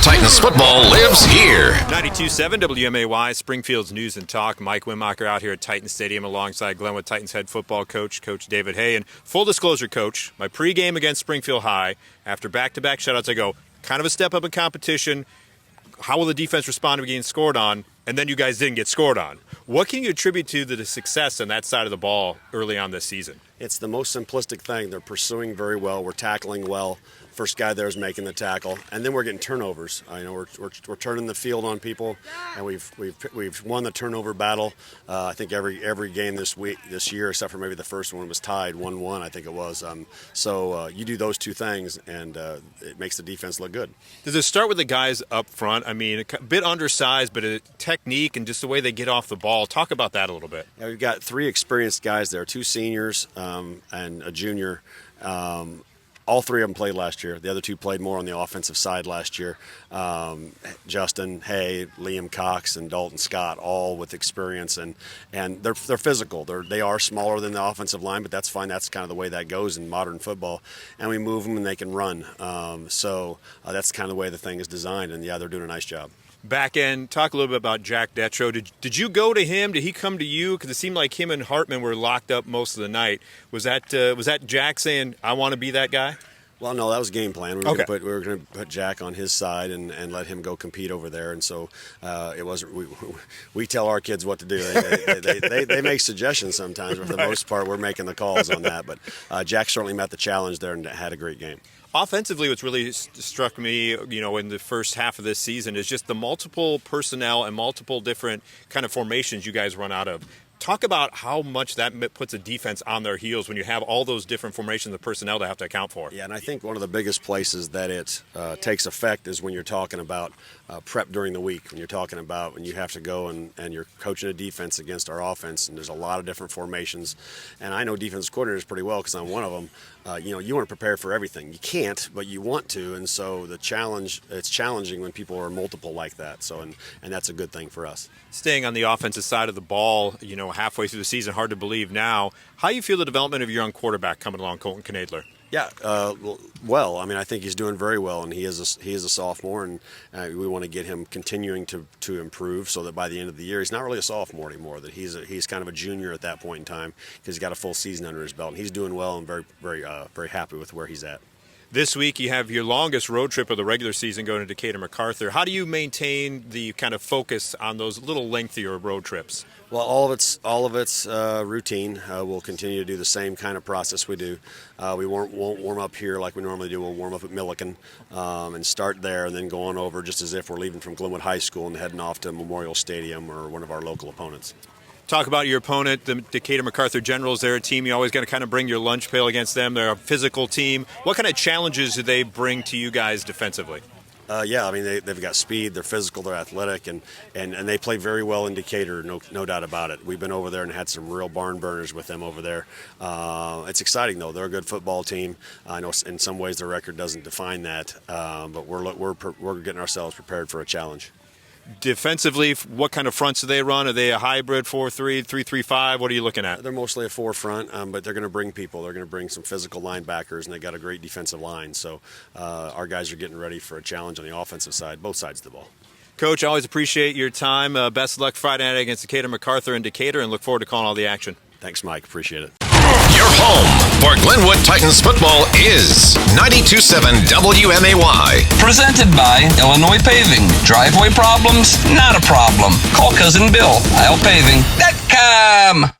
Titans football lives here. 92.7 WMAY, Springfield's News and Talk. Mike Wimacher out here at Titan Stadium alongside Glenwood Titans head football coach, Coach David Hay. And full disclosure, Coach, my pregame against Springfield High, after back-to-back shutouts, I go, kind of a step up in competition. How will the defense respond to getting scored on? And then you guys didn't get scored on. What can you attribute to the success on that side of the ball early on this season? It's the most simplistic thing. They're pursuing very well. We're tackling well. First guy there is making the tackle, and then we're getting turnovers. We're turning the field on people, and we've won the turnover battle. I think every game this year, except for maybe the first one, was tied 1-1. I think it was. So you do those two things, and it makes the defense look good. Does it start with the guys up front? I mean, a bit undersized, but a technique and just the way they get off the ball. Talk about that a little bit. Yeah, we've got three experienced guys there, two seniors and a junior. All three of them played last year. The other two played more on the offensive side last year. Justin Hay, Liam Cox, and Dalton Scott, all with experience, and they're physical. They are smaller than the offensive line, but that's fine. That's kind of the way that goes in modern football. And we move them, and they can run. So that's kind of the way the thing is designed. And yeah, they're doing a nice job. Back end, talk a little bit about Jack Detro. Did you go to him? Did he come to you? Because it seemed like him and Hartman were locked up most of the night. Was that Jack saying, "I want to be that guy"? Well, no, that was game plan. We were going to put Jack on his side and let him go compete over there. And so it wasn't. We tell our kids what to do. They make suggestions sometimes, but for the most part, we're making the calls on that. But Jack certainly met the challenge there and had a great game. Offensively, what's really struck me, in the first half of this season is just the multiple personnel and multiple different kind of formations you guys run out of. Talk about how much that puts a defense on their heels when you have all those different formations of personnel to have to account for. Yeah, and I think one of the biggest places that it takes effect is when you're talking about prep during the week, when you're talking about when you have to go and you're coaching a defense against our offense, and there's a lot of different formations. And I know defensive coordinators pretty well because I'm one of them. You want to prepare for everything. You can't, but you want to, and so it's challenging when people are multiple like that. So, and that's a good thing for us. Staying on the offensive side of the ball, halfway through the season, hard to believe now. How you feel the development of your young quarterback coming along, Colton Knadler? Yeah, well, I mean, I think he's doing very well, and he is a sophomore, and we want to get him continuing to improve so that by the end of the year, he's not really a sophomore anymore. That he's kind of a junior at that point in time because he's got a full season under his belt, and he's doing well and very, very, very happy with where he's at. This week you have your longest road trip of the regular season going to Decatur, MacArthur. How do you maintain the kind of focus on those little lengthier road trips? Well, all of it's routine. We'll continue to do the same kind of process we do. We won't warm up here like we normally do. We'll warm up at Milliken and start there, and then go on over just as if we're leaving from Glenwood High School and heading off to Memorial Stadium or one of our local opponents. Talk about your opponent, the Decatur MacArthur Generals. They're a team you always got to kind of bring your lunch pail against them. They're a physical team. What kind of challenges do they bring to you guys defensively? Yeah, I mean, they've got speed, they're physical, they're athletic, and they play very well in Decatur, no doubt about it. We've been over there and had some real barn burners with them over there. It's exciting, though. They're a good football team. I know in some ways their record doesn't define that, but we're getting ourselves prepared for a challenge. Defensively, what kind of fronts do they run? Are they a hybrid 4-3, 3-3-5? What are you looking at? They're mostly a 4-front, but they're going to bring people. They're going to bring some physical linebackers, and they got a great defensive line. So our guys are getting ready for a challenge on the offensive side, both sides of the ball. Coach, I always appreciate your time. Best of luck Friday night against Decatur MacArthur in Decatur, and look forward to calling all the action. Thanks, Mike. Appreciate it. Your home for Glenwood Titans football is 92.7 WMAY. Presented by Illinois Paving. Driveway problems? Not a problem. Call Cousin Bill. ILPaving.com.